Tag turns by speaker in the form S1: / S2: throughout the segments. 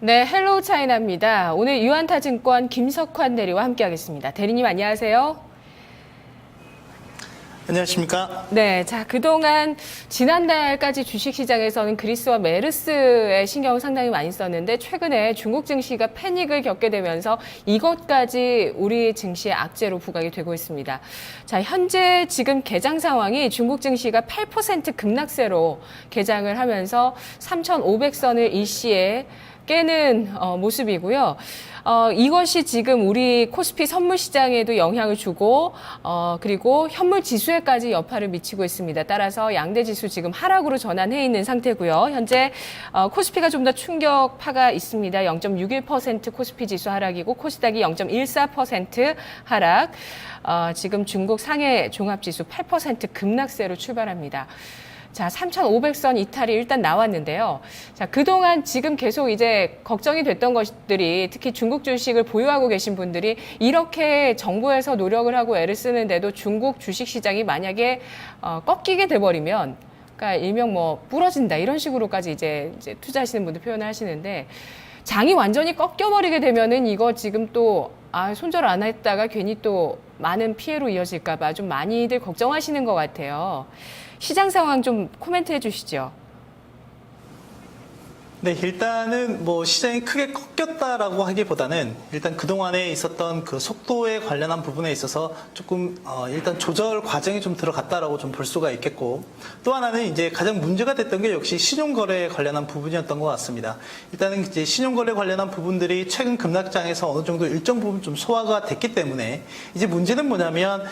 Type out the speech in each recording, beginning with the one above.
S1: 네, 헬로우 차이나입니다. 오늘 유한타증권 김석환 대리와 함께하겠습니다. 대리님 안녕하세요.
S2: 안녕하십니까?
S1: 네, 자 그동안 지난달까지 주식시장에서는 그리스와 메르스의 신경을 상당히 많이 썼는데 최근에 중국 증시가 패닉을 겪게 되면서 이것까지 우리 증시의 악재로 부각이 되고 있습니다. 자, 현재 지금 개장 상황이 중국 증시가 8% 급락세로 개장을 하면서 3,500선을 일시에 깨는 모습이고요. 이것이 지금 우리 코스피 선물 시장에도 영향을 주고 그리고 현물 지수에까지 여파를 미치고 있습니다. 따라서 양대 지수 지금 하락으로 전환해 있는 상태고요. 현재 코스피가 좀 더 충격파가 있습니다. 0.61% 코스피 지수 하락이고 코스닥이 0.14% 하락. 지금 중국 상해 종합지수 8% 급락세로 출발합니다. 자, 3,500선 이탈이 일단 나왔는데요. 자, 그동안 지금 계속 이제 걱정이 됐던 것들이 특히 중국 주식을 보유하고 계신 분들이 이렇게 정부에서 노력을 하고 애를 쓰는데도 중국 주식 시장이 만약에 꺾이게 돼버리면 그러니까 일명 뭐 부러진다 이런 식으로까지 이제 투자하시는 분들 표현을 하시는데 장이 완전히 꺾여버리게 되면은 이거 지금 또 손절 안 했다가 괜히 또 많은 피해로 이어질까 봐 좀 많이들 걱정하시는 것 같아요. 시장 상황 좀 코멘트 해주시죠.
S2: 네, 일단은 뭐 시장이 크게 꺾였다라고 하기보다는 일단 그동안에 있었던 그 속도에 관련한 부분에 있어서 조금 일단 조절 과정이 좀 들어갔다라고 좀 볼 수가 있겠고, 또 하나는 이제 가장 문제가 됐던 게 역시 신용거래에 관련한 부분이었던 것 같습니다. 일단은 이제 신용거래 관련한 부분들이 최근 급락장에서 어느 정도 일정 부분 좀 소화가 됐기 때문에 이제 문제는 뭐냐면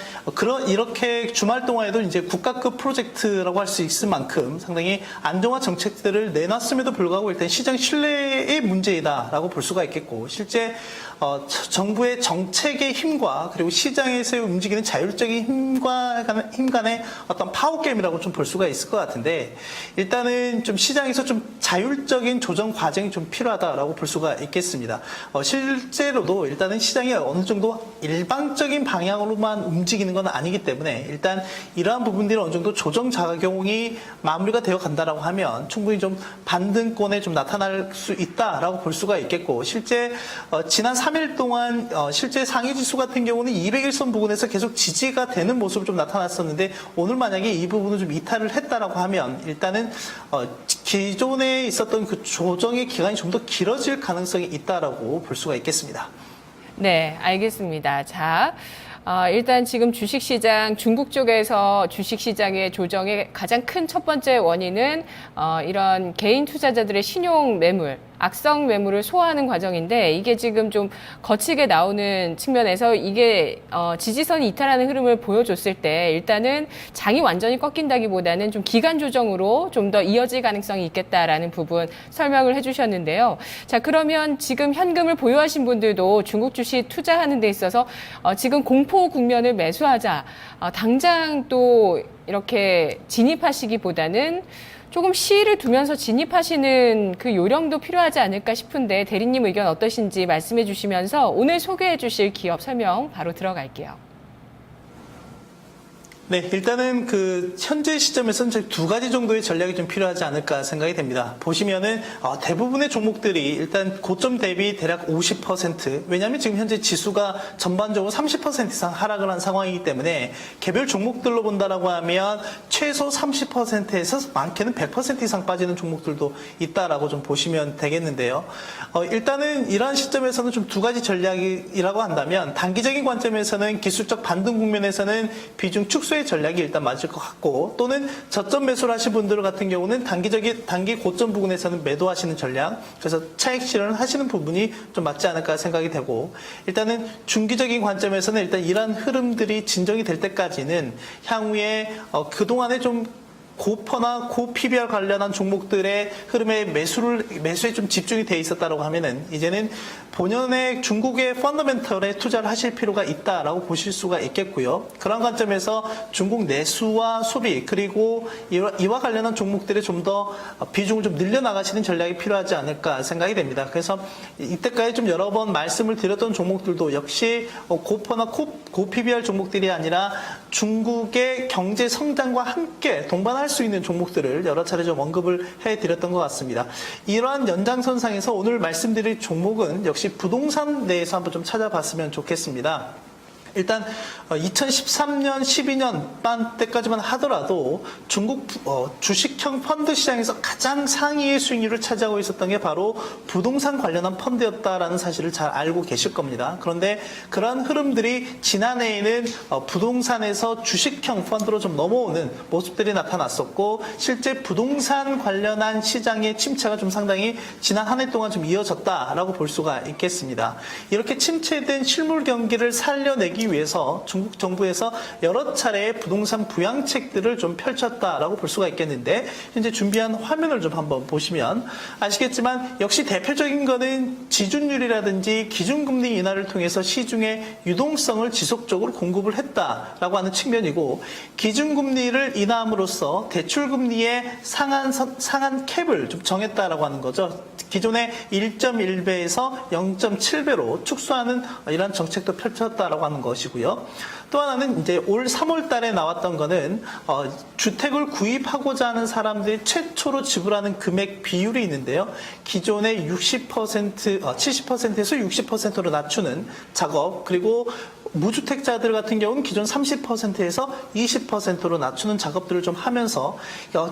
S2: 이렇게 주말 동안에도 이제 국가급 프로젝트라고 할 수 있을 만큼 상당히 안정화 정책들을 내놨음에도 불구하고 일단 시장 신뢰의 문제이다라고 볼 수가 있겠고, 실제 정부의 정책의 힘과 그리고 시장에서 움직이는 자율적인 힘 간의 어떤 파워 게임이라고 좀 볼 수가 있을 것 같은데, 일단은 좀 시장에서 좀 자율적인 조정 과정이 좀 필요하다라고 볼 수가 있겠습니다. 실제로도 일단은 시장이 어느 정도 일방적인 방향으로만 움직이는 건 아니기 때문에 일단 이러한 부분들이 어느 정도 조정 작용이 마무리가 되어 간다라고 하면 충분히 좀 반등권에 좀 나타날 수 있다라고 볼 수가 있겠고, 실제 지난 3일 동안 실제 상위 지수 같은 경우는 200일선 부근에서 계속 지지가 되는 모습을 좀 나타났었는데, 오늘 만약에 이 부분을 좀 이탈을 했다라고 하면 일단은 기존에 있었던 그 조정의 기간이 좀 더 길어질 가능성이 있다라고 볼 수가 있겠습니다.
S1: 네, 알겠습니다. 자, 일단 지금 주식시장, 중국 쪽에서 주식시장의 조정의 가장 큰 첫 번째 원인은 이런 개인 투자자들의 신용 매물, 악성 매물을 소화하는 과정인데, 이게 지금 좀 거칠게 나오는 측면에서 이게 지지선이 이탈하는 흐름을 보여줬을 때 일단은 장이 완전히 꺾인다기보다는 좀 기간 조정으로 좀 더 이어질 가능성이 있겠다라는 부분 설명을 해주셨는데요. 자, 그러면 지금 현금을 보유하신 분들도 중국 주식 투자하는 데 있어서 지금 공포 국면을 매수하자, 당장 또 이렇게 진입하시기보다는 조금 시일을 두면서 진입하시는 그 요령도 필요하지 않을까 싶은데, 대리님 의견 어떠신지 말씀해 주시면서 오늘 소개해 주실 기업 설명 바로 들어갈게요.
S2: 네, 일단은 그 현재 시점에서는 두 가지 정도의 전략이 좀 필요하지 않을까 생각이 됩니다. 보시면은 대부분의 종목들이 일단 고점 대비 대략 50%, 왜냐하면 지금 현재 지수가 전반적으로 30% 이상 하락을 한 상황이기 때문에 개별 종목들로 본다라고 하면 최소 30%에서 많게는 100% 이상 빠지는 종목들도 있다라고 좀 보시면 되겠는데요. 일단은 이러한 시점에서는 좀 두 가지 전략이라고 한다면, 단기적인 관점에서는 기술적 반등 국면에서는 비중 축소의 전략이 일단 맞을 것 같고, 또는 저점 매수를 하신 분들 같은 경우는 단기 고점 부근에서는 매도하시는 전략, 그래서 차익 실현을 하시는 부분이 좀 맞지 않을까 생각이 되고, 일단은 중기적인 관점에서는 일단 이러한 흐름들이 진정이 될 때까지는 향후에 그동안에 좀 고퍼나 고 PBR 관련한 종목들의 흐름에 매수에 좀 집중이 돼 있었다라고 하면은 이제는 본연의 중국의 펀더멘털에 투자를 하실 필요가 있다라고 보실 수가 있겠고요. 그런 관점에서 중국 내수와 소비, 그리고 이와 관련한 종목들의 좀 더 비중을 좀 늘려나가시는 전략이 필요하지 않을까 생각이 됩니다. 그래서 이때까지 좀 여러 번 말씀을 드렸던 종목들도 역시 고퍼나 고 PBR 종목들이 아니라 중국의 경제 성장과 함께 동반할 변할 수 있는 종목들을 여러 차례 좀 언급을 해드렸던 것 같습니다. 이러한 연장선상에서 오늘 말씀드릴 종목은 역시 부동산 내에서 한번 좀 찾아봤으면 좋겠습니다. 일단 2013년, 12년 때까지만 하더라도 중국 주식형 펀드 시장에서 가장 상위의 수익률을 차지하고 있었던 게 바로 부동산 관련한 펀드였다라는 사실을 잘 알고 계실 겁니다. 그런데 그러한 흐름들이 지난해에는 부동산에서 주식형 펀드로 좀 넘어오는 모습들이 나타났었고, 실제 부동산 관련한 시장의 침체가 좀 상당히 지난 한 해 동안 좀 이어졌다라고 볼 수가 있겠습니다. 이렇게 침체된 실물 경기를 살려내기 위해서 중국 정부에서 여러 차례의 부동산 부양책들을 좀 펼쳤다라고 볼 수가 있겠는데, 현재 준비한 화면을 좀 한번 보시면 아시겠지만 역시 대표적인 거는 지준율이라든지 기준금리 인하를 통해서 시중에 유동성을 지속적으로 공급을 했다라고 하는 측면이고, 기준금리를 인하함으로써 대출금리의 상한 캡을 좀 정했다라고 하는 거죠. 기존의 1.1배에서 0.7배로 축소하는 이런 정책도 펼쳤다라고 하는 것이고요. 또 하나는 이제 올 3월 달에 나왔던 거는 주택을 구입하고자 하는 사람들이 최초로 지불하는 금액 비율이 있는데요. 기존의 70%에서 60%로 낮추는 작업, 그리고 무주택자들 같은 경우는 기존 30%에서 20%로 낮추는 작업들을 좀 하면서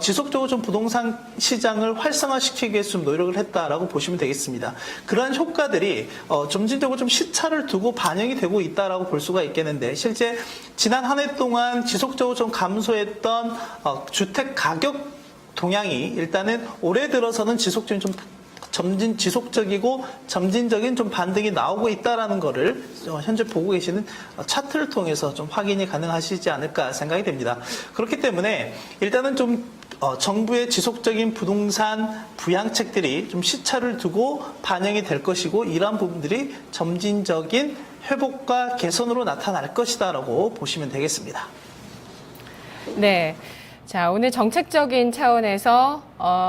S2: 지속적으로 좀 부동산 시장을 활성화시키기 위해서 좀 노력을 했다라고 보시면 되겠습니다. 그러한 효과들이 점진적으로 좀 시차를 두고 반영이 되고 있다라고 볼 수가 있겠는데, 실제 지난 한 해 동안 지속적으로 좀 감소했던 주택 가격 동향이 일단은 올해 들어서는 지속적이고 점진적인 좀 반등이 나오고 있다라는 거를 현재 보고 계시는 차트를 통해서 좀 확인이 가능하시지 않을까 생각이 됩니다. 그렇기 때문에 일단은 좀 정부의 지속적인 부동산 부양책들이 좀 시차를 두고 반영이 될 것이고, 이러한 부분들이 점진적인 회복과 개선으로 나타날 것이다라고 보시면 되겠습니다.
S1: 네. 자, 오늘 정책적인 차원에서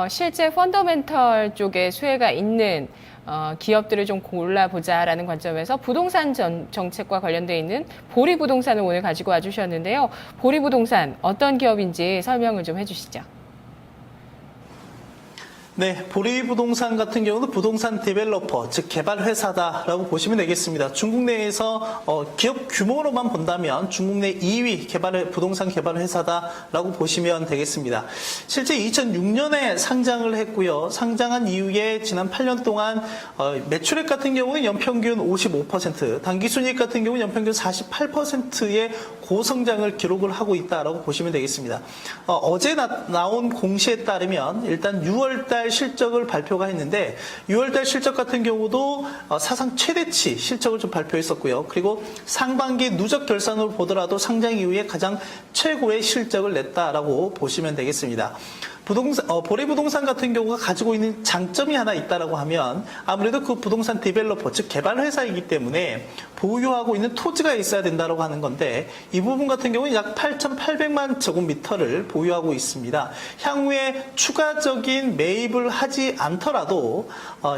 S1: 실제 펀더멘털 쪽에 수혜가 있는 기업들을 좀 골라보자라는 관점에서 부동산 정책과 관련되어 있는 보리부동산을 오늘 가지고 와주셨는데요. 보리부동산 어떤 기업인지 설명을 좀 해주시죠.
S2: 네, 보리부동산 같은 경우는 부동산 디벨로퍼, 즉 개발회사다라고 보시면 되겠습니다. 중국 내에서 기업 규모로만 본다면 중국 내 2위 부동산 개발회사다라고 보시면 되겠습니다. 실제 2006년에 상장을 했고요. 상장한 이후에 지난 8년 동안 매출액 같은 경우는 연평균 55%, 당기순이익 같은 경우는 연평균 48%의 고성장을 기록을 하고 있다라고 보시면 되겠습니다. 어제 나온 공시에 따르면 일단 6월달 실적을 발표가 했는데, 6월달 실적 같은 경우도 사상 최대치 실적을 좀 발표했었고요. 그리고 상반기 누적 결산으로 보더라도 상장 이후에 가장 최고의 실적을 냈다라고 보시면 되겠습니다. 보리부동산 같은 경우가 가지고 있는 장점이 하나 있다라고 하면, 아무래도 그 부동산 디벨로퍼, 즉 개발회사이기 때문에 보유하고 있는 토지가 있어야 된다라고 하는 건데, 이 부분 같은 경우는 약 8,800만 제곱미터를 보유하고 있습니다. 향후에 추가적인 매입을 하지 않더라도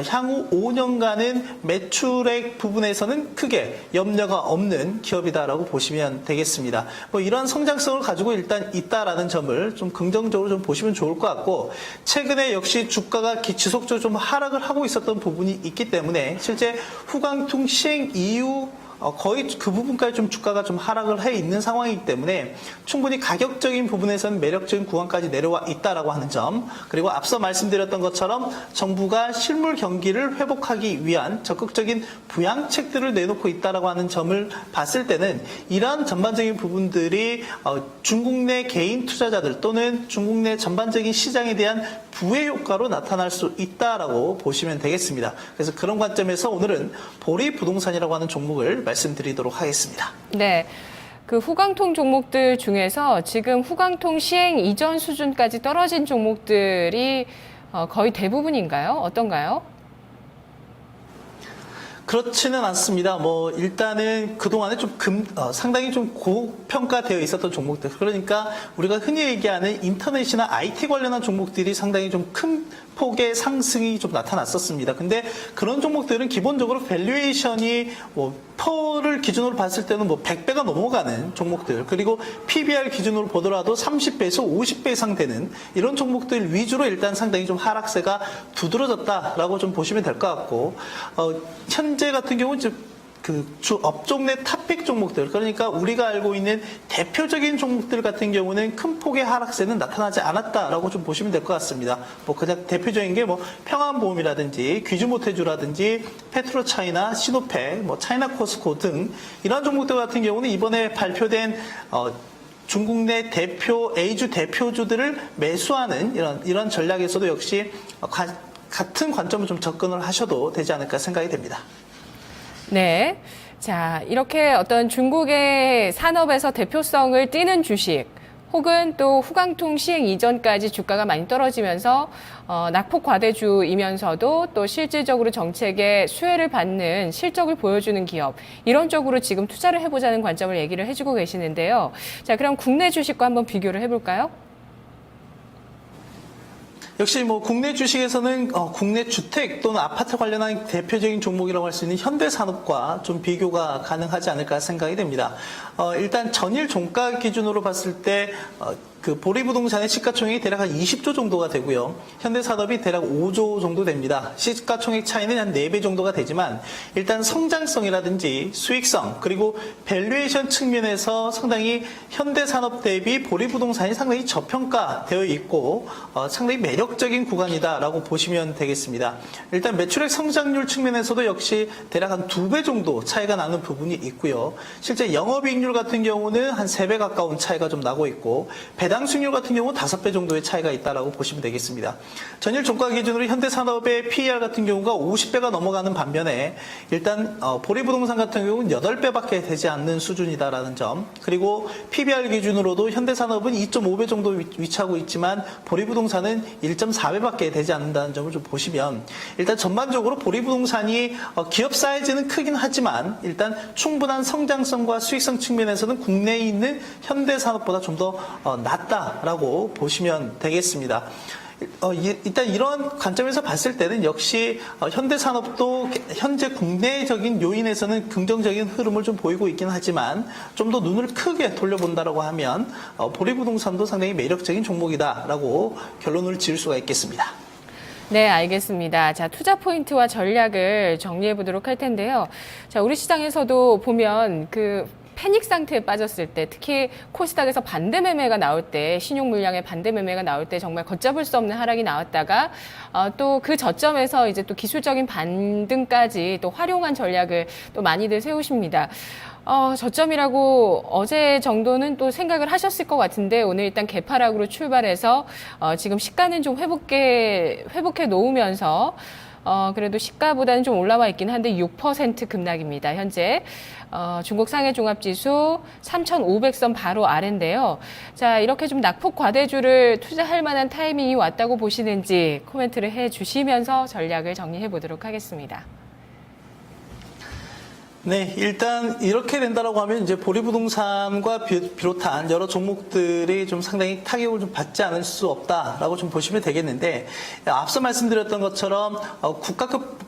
S2: 향후 5년간은 매출액 부분에서는 크게 염려가 없는 기업이다라고 보시면 되겠습니다. 이러한 성장성을 가지고 일단 있다라는 점을 좀 긍정적으로 좀 보시면 좋을 것 같고, 최근에 역시 주가가 지속적으로 좀 하락을 하고 있었던 부분이 있기 때문에 실제 후광통 시행 이후 거의 그 부분까지 좀 주가가 좀 하락을 해 있는 상황이기 때문에 충분히 가격적인 부분에서는 매력적인 구간까지 내려와 있다라고 하는 점, 그리고 앞서 말씀드렸던 것처럼 정부가 실물 경기를 회복하기 위한 적극적인 부양책들을 내놓고 있다라고 하는 점을 봤을 때는 이러한 전반적인 부분들이 중국 내 개인 투자자들 또는 중국 내 전반적인 시장에 대한 부의 효과로 나타날 수 있다라고 보시면 되겠습니다. 그래서 그런 관점에서 오늘은 보리부동산이라고 하는 종목을 말씀드리도록 하겠습니다.
S1: 네. 그 후광통 종목들 중에서 지금 후광통 시행 이전 수준까지 떨어진 종목들이 거의 대부분인가요? 어떤가요?
S2: 그렇지는 않습니다. 뭐 일단은 그동안에 좀 상당히 좀 고평가되어 있었던 종목들. 그러니까 우리가 흔히 얘기하는 인터넷이나 IT 관련한 종목들이 상당히 좀 큰 폭의 상승이 좀 나타났었습니다. 근데 그런 종목들은 기본적으로 밸류에이션이 뭐 퍼를 기준으로 봤을 때는 뭐 100배가 넘어가는 종목들, 그리고 PBR 기준으로 보더라도 30배에서 50배 이상 되는 이런 종목들 위주로 일단 상당히 좀 하락세가 두드러졌다라고 좀 보시면 될 것 같고, 현재 같은 경우는 주 업종 내 탑픽 종목들, 그러니까 우리가 알고 있는 대표적인 종목들 같은 경우는 큰 폭의 하락세는 나타나지 않았다라고 좀 보시면 될 것 같습니다. 뭐 그냥 대표적인 게 뭐 평안보험이라든지 귀주모태주라든지 페트로차이나, 시노팩, 뭐 차이나코스코 등 이러한 종목들 같은 경우는 이번에 발표된 중국 내 A주 대표주들을 매수하는 이런 전략에서도 역시 같은 관점을 좀 접근을 하셔도 되지 않을까 생각이 됩니다.
S1: 네. 자, 이렇게 어떤 중국의 산업에서 대표성을 띠는 주식, 혹은 또 후광통 시행 이전까지 주가가 많이 떨어지면서 낙폭 과대주이면서도 또 실질적으로 정책의 수혜를 받는 실적을 보여주는 기업, 이런 쪽으로 지금 투자를 해보자는 관점을 얘기를 해주고 계시는데요. 자, 그럼 국내 주식과 한번 비교를 해볼까요?
S2: 역시 뭐 국내 주식에서는 국내 주택 또는 아파트 관련한 대표적인 종목이라고 할 수 있는 현대산업과 좀 비교가 가능하지 않을까 생각이 됩니다. 일단 전일 종가 기준으로 봤을 때 그 보리부동산의 시가총액이 대략 한 20조 정도가 되고요. 현대산업이 대략 5조 정도 됩니다. 시가총액 차이는 한 4배 정도가 되지만 일단 성장성이라든지 수익성, 그리고 밸류에이션 측면에서 상당히 현대산업 대비 보리부동산이 상당히 저평가되어 있고 상당히 매력적인 구간이다라고 보시면 되겠습니다. 일단 매출액 성장률 측면에서도 역시 대략 한 2배 정도 차이가 나는 부분이 있고요. 실제 영업이익률 같은 경우는 한 3배 가까운 차이가 좀 나고 있고, 배당 수익률 같은 경우 5배 정도의 차이가 있다라고 보시면 되겠습니다. 전일 종가 기준으로 현대산업의 PER 같은 경우가 50배가 넘어가는 반면에 일단 보리부동산 같은 경우는 8배밖에 되지 않는 수준이다라는 점, 그리고 PBR 기준으로도 현대산업은 2.5배 정도 위치하고 있지만 보리부동산은 1.4배밖에 되지 않는다는 점을 좀 보시면, 일단 전반적으로 보리부동산이 기업 사이즈는 크긴 하지만 일단 충분한 성장성과 수익성 측면에서는 국내에 있는 현대산업보다 좀 더 낫다라고 보시면 되겠습니다. 일단 이런 관점에서 봤을 때는 역시 현대산업도 현재 국내적인 요인에서는 긍정적인 흐름을 좀 보이고 있긴 하지만 좀 더 눈을 크게 돌려본다라고 하면 보리부동산도 상당히 매력적인 종목이다라고 결론을 지을 수가 있겠습니다.
S1: 네, 알겠습니다. 자, 투자 포인트와 전략을 정리해 보도록 할 텐데요. 자, 우리 시장에서도 보면 패닉 상태에 빠졌을 때, 특히 코스닥에서 반대 매매가 나올 때, 신용 물량의 반대 매매가 나올 때 정말 걷잡을 수 없는 하락이 나왔다가 또 그 저점에서 이제 또 기술적인 반등까지 또 활용한 전략을 또 많이들 세우십니다. 저점이라고 어제 정도는 또 생각을 하셨을 것 같은데, 오늘 일단 개파락으로 출발해서 지금 시가는 좀 회복해 놓으면서 그래도 시가보다는 좀 올라와 있긴 한데 6% 급락입니다. 현재 중국 상해 종합지수 3,500선 바로 아래인데요. 자, 이렇게 좀 낙폭 과대주를 투자할 만한 타이밍이 왔다고 보시는지 코멘트를 해주시면서 전략을 정리해 보도록 하겠습니다.
S2: 네, 일단 이렇게 된다라고 하면 이제 보리부동산과 비롯한 여러 종목들이 좀 상당히 타격을 좀 받지 않을 수 없다라고 좀 보시면 되겠는데, 앞서 말씀드렸던 것처럼 국가급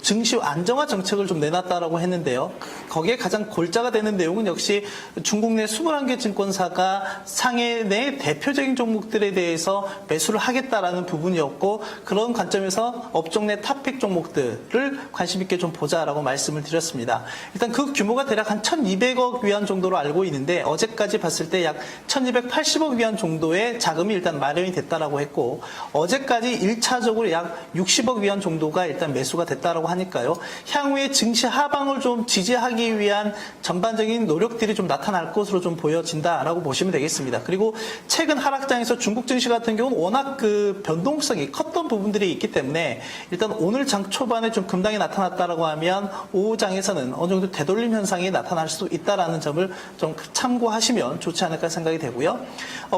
S2: 증시 안정화 정책을 좀 내놨다라고 했는데요. 거기에 가장 골자가 되는 내용은 역시 중국 내 21개 증권사가 상해 내 대표적인 종목들에 대해서 매수를 하겠다라는 부분이었고, 그런 관점에서 업종 내 탑픽 종목들을 관심 있게 좀 보자라고 말씀을 드렸습니다. 일단 그 규모가 대략 한 1,200억 위안 정도로 알고 있는데, 어제까지 봤을 때 약 1,280억 위안 정도의 자금이 일단 마련이 됐다라고 했고, 어제까지 1차적으로 약 60억 위안 정도가 일단 매수가 됐다라고 하니까요. 향후에 증시 하방을 좀 지지하기 위한 전반적인 노력들이 좀 나타날 것으로 좀 보여진다라고 보시면 되겠습니다. 그리고 최근 하락장에서 중국 증시 같은 경우는 워낙 변동성이 컸던 부분들이 있기 때문에 일단 오늘 장 초반에 좀 급락이 나타났다라고 하면 오후장에서는 쪽에서는 어느 정도 되돌림 현상이 나타날 수 있다라는 점을 좀 참고하시면 좋지 않을까 생각이 되고요.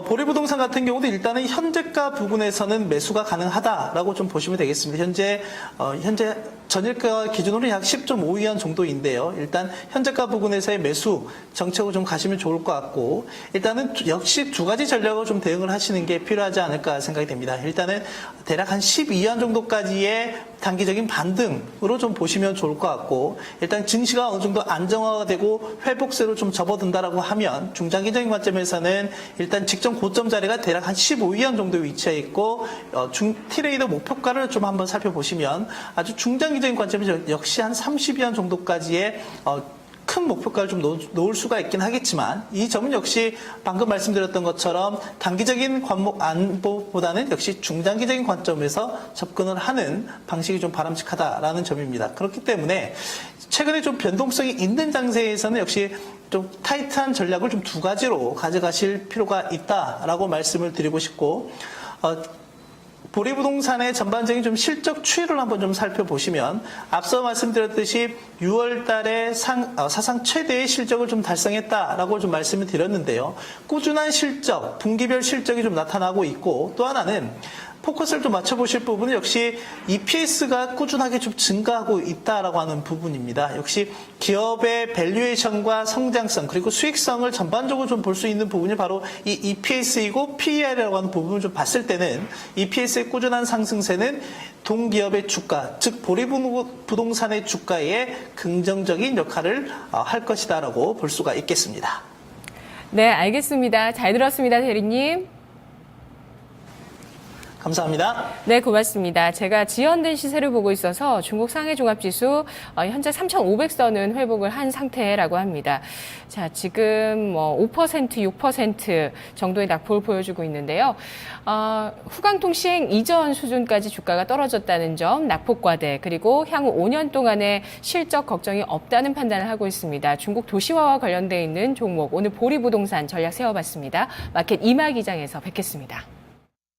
S2: 보리부동산 같은 경우도 일단은 현재가 부분에서는 매수가 가능하다라고 좀 보시면 되겠습니다. 현재 전일가 기준으로 약 10.5위안 정도인데요. 일단 현재가 부분에서의 매수 정책으로 좀 가시면 좋을 것 같고, 일단은 역시 두 가지 전략으로 좀 대응을 하시는 게 필요하지 않을까 생각이 됩니다. 일단은 대략 한 12위안 정도까지의 단기적인 반등으로 좀 보시면 좋을 것 같고, 일단 증시가 어느 정도 안정화가 되고 회복세로 좀 접어든다라고 하면 중장기적인 관점에서는 일단 직전 고점 자리가 대략 한 15위안 정도에 위치해 있고, 트레이더 목표가를 좀 한번 살펴보시면 아주 중장기적인 관점에서 역시 한 30위안 정도까지의 큰 목표가를 좀 놓을 수가 있긴 하겠지만, 이 점은 역시 방금 말씀드렸던 것처럼 단기적인 안보보다는 역시 중장기적인 관점에서 접근을 하는 방식이 좀 바람직하다라는 점입니다. 그렇기 때문에 최근에 좀 변동성이 있는 장세에서는 역시 좀 타이트한 전략을 좀 두 가지로 가져가실 필요가 있다라고 말씀을 드리고 싶고, 보리부동산의 전반적인 좀 실적 추이를 한번 좀 살펴보시면, 앞서 말씀드렸듯이 6월 달에 사상 최대의 실적을 좀 달성했다라고 좀 말씀을 드렸는데요. 꾸준한 실적, 분기별 실적이 좀 나타나고 있고, 또 하나는 포커스를 좀 맞춰보실 부분은 역시 EPS가 꾸준하게 좀 증가하고 있다라고 하는 부분입니다. 역시 기업의 밸류에이션과 성장성 그리고 수익성을 전반적으로 좀 볼 수 있는 부분이 바로 이 EPS이고 PER이라고 하는 부분을 좀 봤을 때는 EPS의 꾸준한 상승세는 동기업의 주가, 즉 보리부동산의 주가에 긍정적인 역할을 할 것이다라고 볼 수가 있겠습니다.
S1: 네, 알겠습니다. 잘 들었습니다, 대리님.
S2: 감사합니다.
S1: 네, 고맙습니다. 제가 지연된 시세를 보고 있어서 중국 상해 종합지수 현재 3,500선은 회복을 한 상태라고 합니다. 자, 지금 5%, 6% 정도의 낙폭을 보여주고 있는데요. 후광통 시행 이전 수준까지 주가가 떨어졌다는 점, 낙폭 과대, 그리고 향후 5년 동안의 실적 걱정이 없다는 판단을 하고 있습니다. 중국 도시화와 관련돼 있는 종목, 오늘 보리부동산 전략 세워봤습니다. 마켓 이마 기장에서 뵙겠습니다.